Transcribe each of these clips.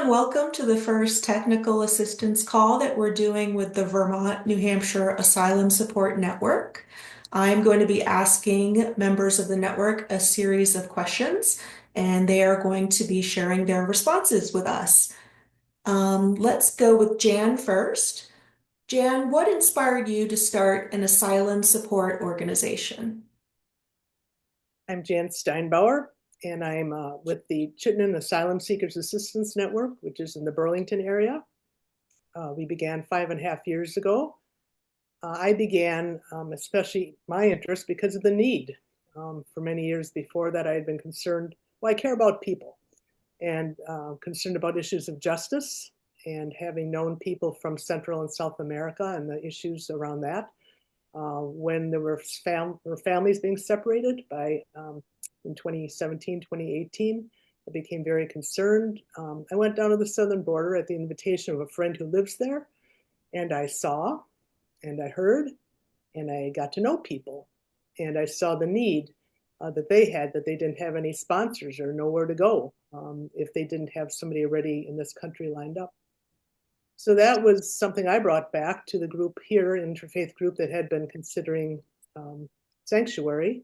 and welcome to the first technical assistance call that we're doing with the Vermont, New Hampshire Asylum Support Network. I'm going to be asking members of the network a series of questions, and they are going to be sharing their responses with us. Let's go with Jan first. Jan, what inspired you to start an asylum support organization? I'm Jan Steinbauer, and I'm with the Chittenden Asylum Seekers Assistance Network, which is in the Burlington area. We began 5.5 years ago. I began, especially my interest, because of the need. For many years before that, I had been concerned, well, I care about people and concerned about issues of justice, and having known people from Central and South America and the issues around that. When there were families being separated in 2017, 2018, I became very concerned. I went down to the southern border at the invitation of a friend who lives there, and I saw and I heard and I got to know people, and I saw the need that they had, that they didn't have any sponsors or nowhere to go if they didn't have somebody already in this country lined up. So that was something I brought back to the group here, an interfaith group that had been considering sanctuary.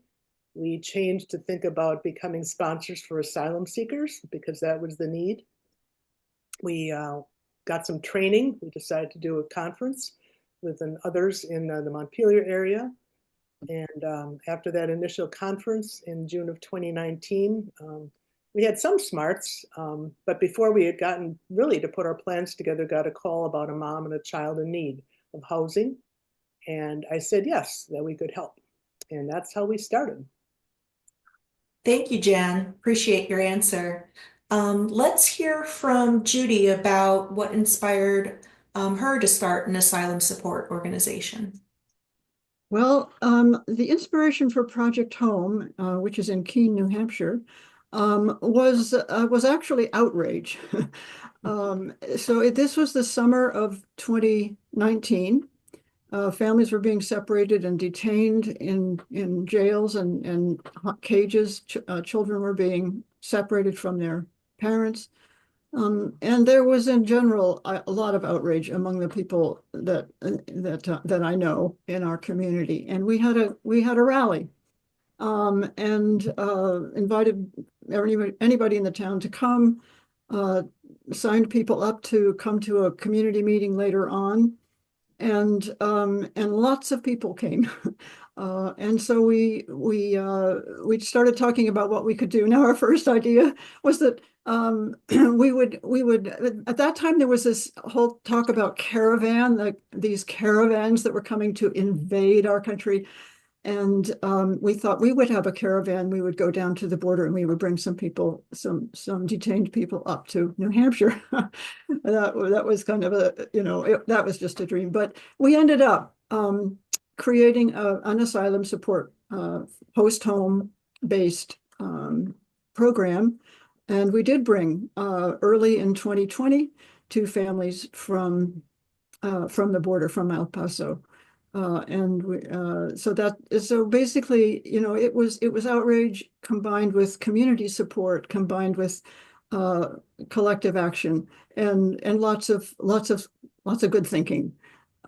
We changed to think about becoming sponsors for asylum seekers because that was the need. We got some training. We decided to do a conference with others in the Montpelier area. And after that initial conference in June of 2019, we had some smarts, but before we had gotten really to put our plans together, got a call about a mom and a child in need of housing. And I said yes, that we could help. And that's how we started. Thank you, Jan. Appreciate your answer. Let's hear from Judy about what inspired her to start an asylum support organization. Well, the inspiration for Project Home, which is in Keene, New Hampshire, was actually outrage. This was the summer of 2019. Families were being separated and detained in jails and cages. Children were being separated from their parents. And there was in general a lot of outrage among the people that I know in our community. And we had a rally and invited anybody in the town to come, signed people up to come to a community meeting later on, and lots of people came. And so we started talking about what we could do. Now, our first idea was that we would at that time there was this whole talk about these caravans that were coming to invade our country. And we thought we would have a caravan. We would go down to the border and we would bring some people, some detained people up to New Hampshire. that was kind of that was just a dream. But we ended up creating an asylum support post-home based program. And we did bring early in 2020 two families from the border, from El Paso. So basically, it was outrage combined with community support, combined with collective action, and lots of good thinking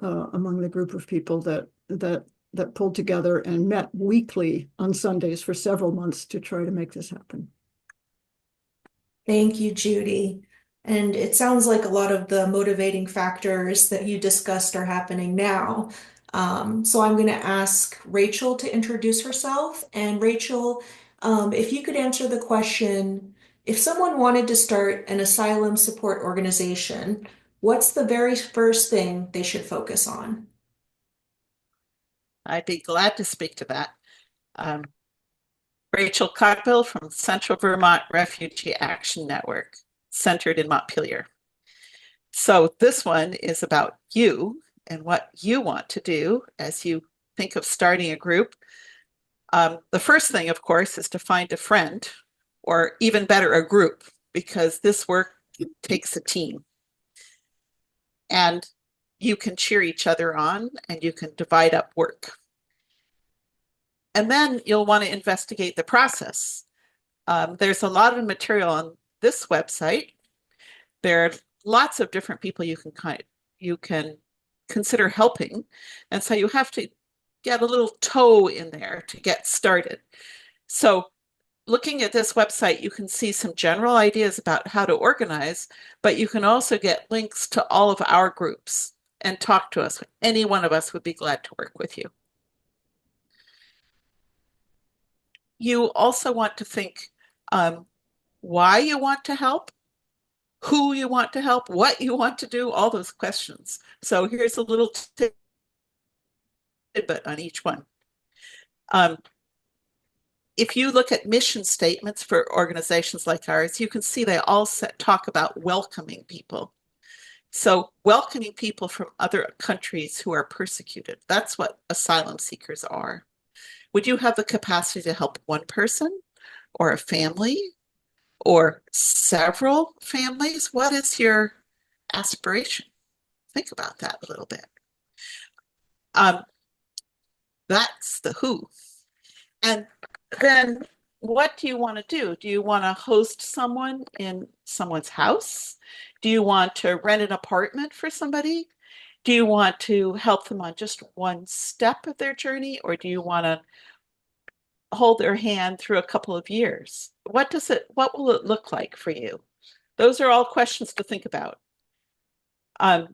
among the group of people that pulled together and met weekly on Sundays for several months to try to make this happen. Thank you, Judy. And it sounds like a lot of the motivating factors that you discussed are happening now. So I'm going to ask Rachel to introduce herself. And Rachel, if you could answer the question, if someone wanted to start an asylum support organization, what's the very first thing they should focus on? I'd be glad to speak to that. Rachel Cockbill from Central Vermont Refugee Action Network, centered in Montpelier. So this one is about you and what you want to do as you think of starting a group. The first thing, of course, is to find a friend, or even better, a group, because this work takes a team. And you can cheer each other on and you can divide up work. And then you'll want to investigate the process. There's a lot of material on this website There are lots of different people you can consider helping. And so you have to get a little toe in there to get started. So looking at this website, you can see some general ideas about how to organize, but you can also get links to all of our groups and talk to us. Any one of us would be glad to work with you. You also want to think why you want to help, who you want to help, what you want to do, all those questions. So here's a little tidbit on each one. If you look at mission statements for organizations like ours, you can see they all talk about welcoming people. So welcoming people from other countries who are persecuted, that's what asylum seekers are. Would you have the capacity to help one person or a family or several families? What is your aspiration? Think about that a little bit. That's the who. And then what do you want to do? Do you want to host someone in someone's house? Do you want to rent an apartment for somebody? Do you want to help them on just one step of their journey, or do you want to hold their hand through a couple of years? What will it look like for you? Those are all questions to think about. And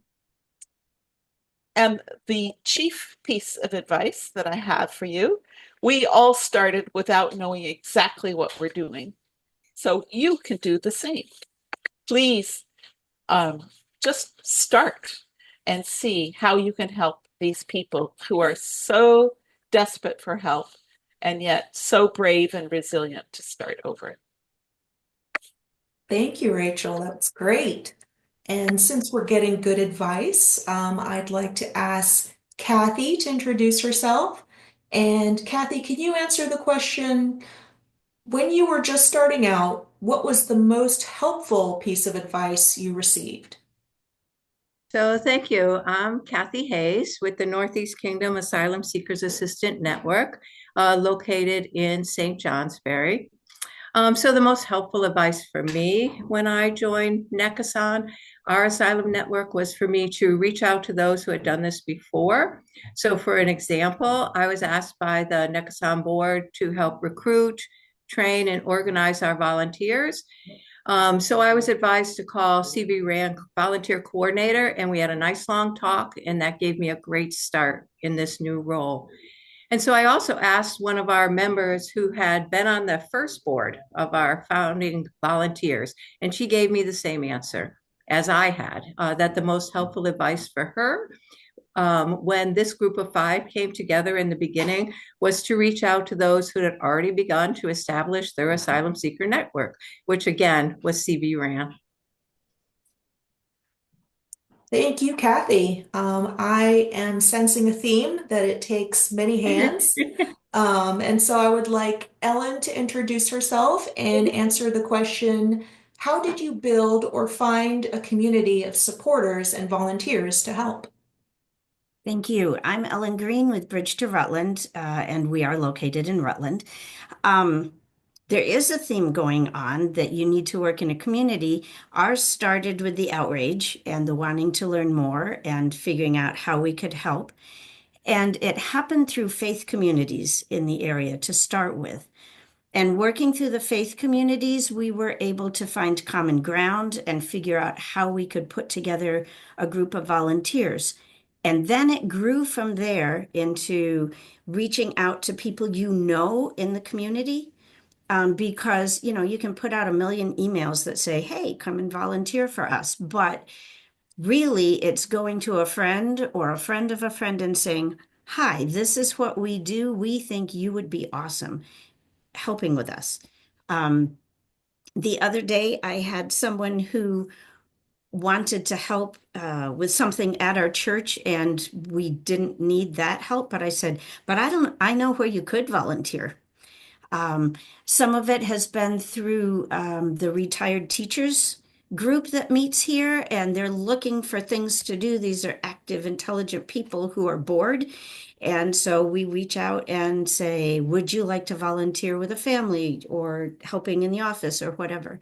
the chief piece of advice that I have for you, we all started without knowing exactly what we're doing. So you can do the same. Please just start and see how you can help these people who are so desperate for help and yet so brave and resilient to start over. Thank you, Rachel. That's great. And since we're getting good advice, I'd like to ask Kathy to introduce herself. And Kathy, can you answer the question, when you were just starting out, what was the most helpful piece of advice you received? So thank you. I'm Kathy Hayes with the Northeast Kingdom Asylum Seekers Assistant Network, located in St. Johnsbury. So the most helpful advice for me when I joined NECASAN, our asylum network, was for me to reach out to those who had done this before. So for an example, I was asked by the NECASAN board to help recruit, train, and organize our volunteers. So I was advised to call CV RAN volunteer coordinator, and we had a nice long talk, and that gave me a great start in this new role. And so I also asked one of our members who had been on the first board of our founding volunteers, and she gave me the same answer as I had, that the most helpful advice for her when this group of 5 came together in the beginning was to reach out to those who had already begun to establish their asylum seeker network, which again was CV RAN. Thank you, Kathy. I am sensing a theme that it takes many hands. And so I would like Ellen to introduce herself and answer the question, how did you build or find a community of supporters and volunteers to help? Thank you. I'm Ellen Green with Bridge to Rutland, and we are located in Rutland. There is a theme going on that you need to work in a community. Ours started with the outrage and the wanting to learn more and figuring out how we could help. And it happened through faith communities in the area to start with. And working through the faith communities, we were able to find common ground and figure out how we could put together a group of volunteers. And then it grew from there into reaching out to people you know in the community. Because, you know, you can put out a million emails that say, hey, come and volunteer for us. But really, it's going to a friend or a friend of a friend and saying, hi, this is what we do. We think you would be awesome helping with us. The other day, I had someone who wanted to help with something at our church, and we didn't need that help. But I said, but I know where you could volunteer. Some of it has been through the retired teachers group that meets here, and they're looking for things to do. These are active, intelligent people who are bored. And so we reach out and say, would you like to volunteer with a family or helping in the office or whatever?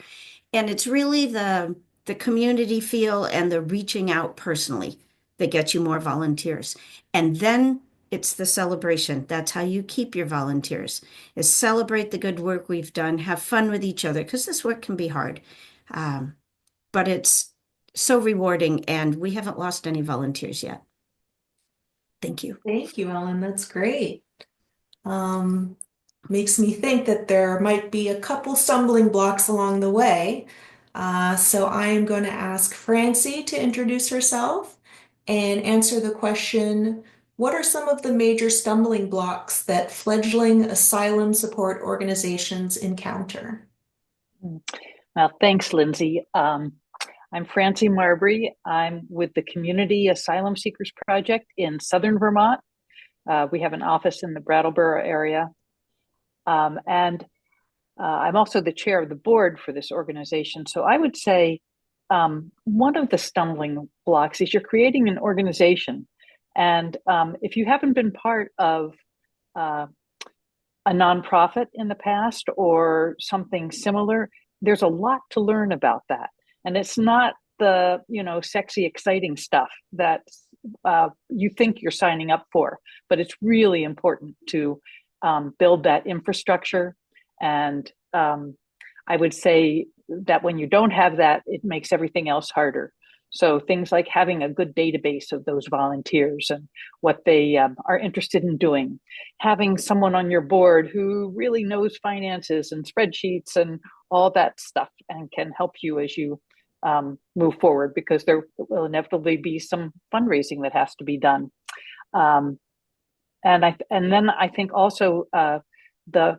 And it's really the the community feel and the reaching out personally that gets you more volunteers. And then it's the celebration. That's how you keep your volunteers, is celebrate the good work we've done, have fun with each other, because this work can be hard. But it's so rewarding, and we haven't lost any volunteers yet. Thank you. Thank you, Ellen. That's great. Makes me think that there might be a couple stumbling blocks along the way. So I am going to ask Francie to introduce herself and answer the question, what are some of the major stumbling blocks that fledgling asylum support organizations encounter? Well, thanks, Lindsay. I'm Francie Marbury. I'm with the Community Asylum Seekers Project in Southern Vermont. We have an office in the Brattleboro area. And I'm also the chair of the board for this organization. So I would say one of the stumbling blocks is you're creating an organization. And if you haven't been part of a nonprofit in the past or something similar, there's a lot to learn about that. And it's not the, sexy, exciting stuff that you think you're signing up for, but it's really important to build that infrastructure. And I would say that when you don't have that, it makes everything else harder. So things like having a good database of those volunteers and what they are interested in doing, having someone on your board who really knows finances and spreadsheets and all that stuff and can help you as you move forward, because there will inevitably be some fundraising that has to be done. And then I think also the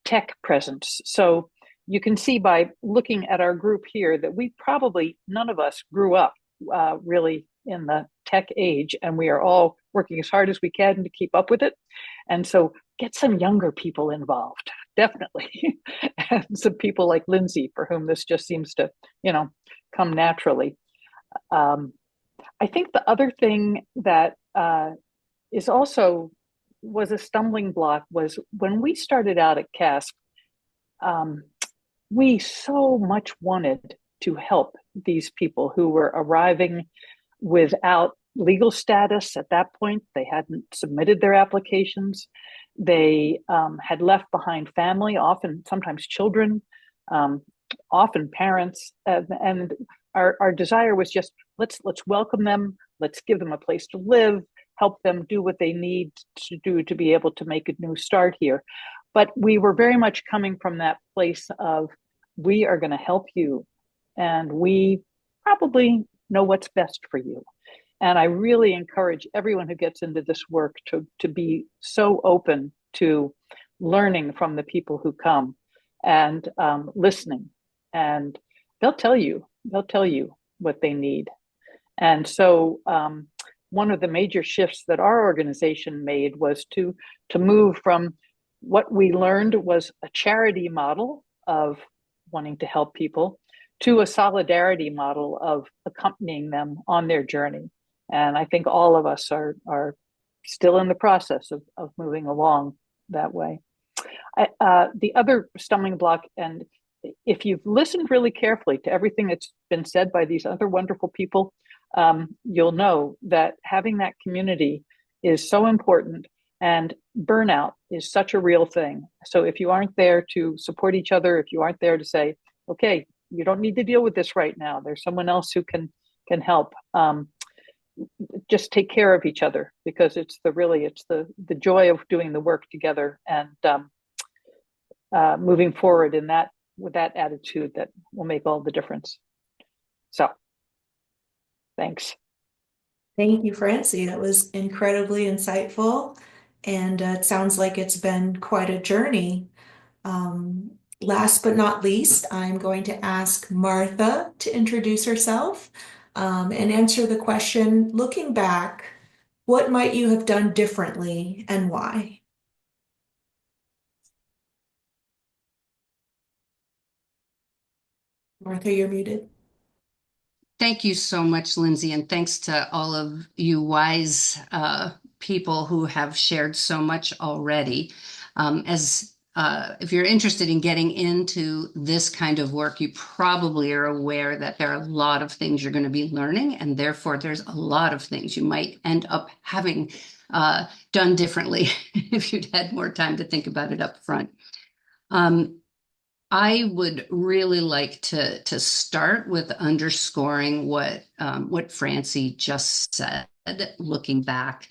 tech presence. So you can see by looking at our group here that we probably, none of us grew up really in the tech age, and we are all working as hard as we can to keep up with it. And so get some younger people involved, definitely. And some people like Lindsay, for whom this just seems to, come naturally. I think the other thing that is also was a stumbling block was when we started out at CASP, we so much wanted to help these people who were arriving without legal status at that point. They hadn't submitted their applications. They had left behind family, often sometimes children, often parents, and our desire was just let's welcome them, let's give them a place to live, help them do what they need to do to be able to make a new start here. But we were very much coming from that place of, we are going to help you, and we probably know what's best for you. And I really encourage everyone who gets into this work to be so open to learning from the people who come and listening. And they'll tell you what they need. And so one of the major shifts that our organization made was to move from what we learned was a charity model of wanting to help people to a solidarity model of accompanying them on their journey. And I think all of us are still in the process of moving along that way. The other stumbling block, and if you've listened really carefully to everything that's been said by these other wonderful people, you'll know that having that community is so important, and burnout is such a real thing. So if you aren't there to support each other, if you aren't there to say, okay, you don't need to deal with this right now, there's someone else who can help, just take care of each other, because it's the joy of doing the work together and moving forward with that attitude that will make all the difference. So thanks. Thank you, Francie. That was incredibly insightful, and it sounds like it's been quite a journey. Last but not least, I'm going to ask Martha to introduce herself and answer the question, looking back, what might you have done differently and why? Martha, you're muted. Thank you so much, Lindsay, and thanks to all of you wise people who have shared so much already. As if you're interested in getting into this kind of work, you probably are aware that there are a lot of things you're going to be learning, and therefore there's a lot of things you might end up having done differently if you'd had more time to think about it up front. I would really like to start with underscoring what Francie just said, looking back,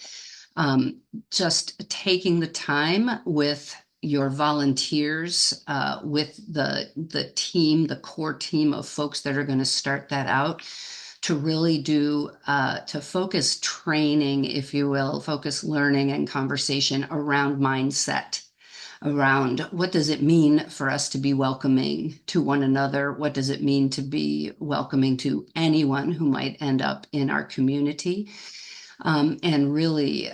just taking the time with your volunteers, with the team, the core team of folks that are going to start that out, to really do to focus training, if you will, focus learning and conversation around mindset, around what does it mean for us to be welcoming to one another? What does it mean to be welcoming to anyone who might end up in our community? And really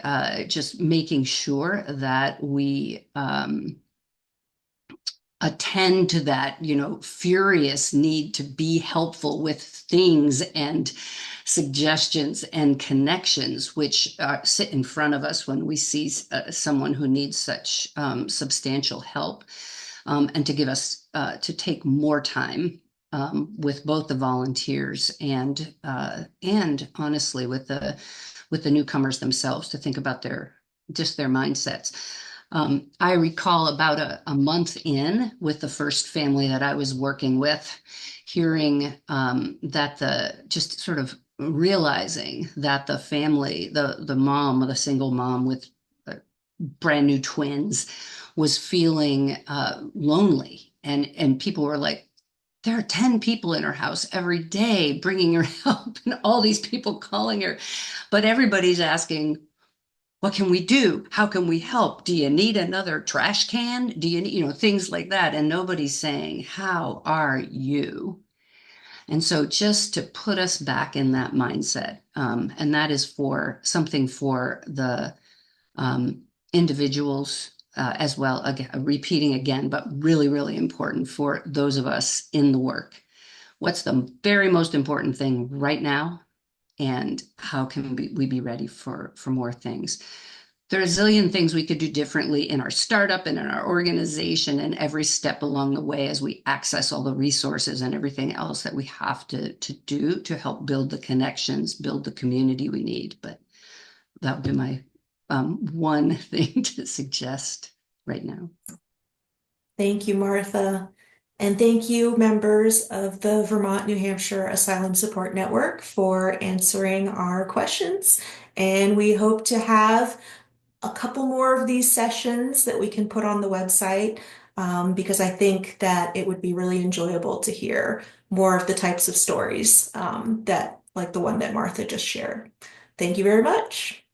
just making sure that we attend to that, furious need to be helpful with things and suggestions and connections which sit in front of us when we see someone who needs such substantial help, and to give us to take more time with both the volunteers and honestly with the newcomers themselves, to think about their mindsets. I recall about a month in with the first family that I was working with, hearing that just sort of realizing that the family, the mom, the single mom with brand new twins, was feeling lonely. And people were like, there are 10 people in her house every day bringing her help, and all these people calling her. But everybody's asking, what can we do? How can we help? Do you need another trash can? Do you need, things like that? And nobody's saying, how are you? And so just to put us back in that mindset, and that is for something for the individuals as well, again, repeating again, but really, really important for those of us in the work. What's the very most important thing right now? And how can we be ready for more things? There are a zillion things we could do differently in our startup and in our organization, and every step along the way as we access all the resources and everything else that we have to do to help build the connections, build the community we need. But that would be my one thing to suggest right now. Thank you, Martha. And thank you, members of the Vermont, New Hampshire Asylum Support Network, for answering our questions. And we hope to have a couple more of these sessions that we can put on the website, because I think that it would be really enjoyable to hear more of the types of stories that, like the one that Martha just shared. Thank you very much.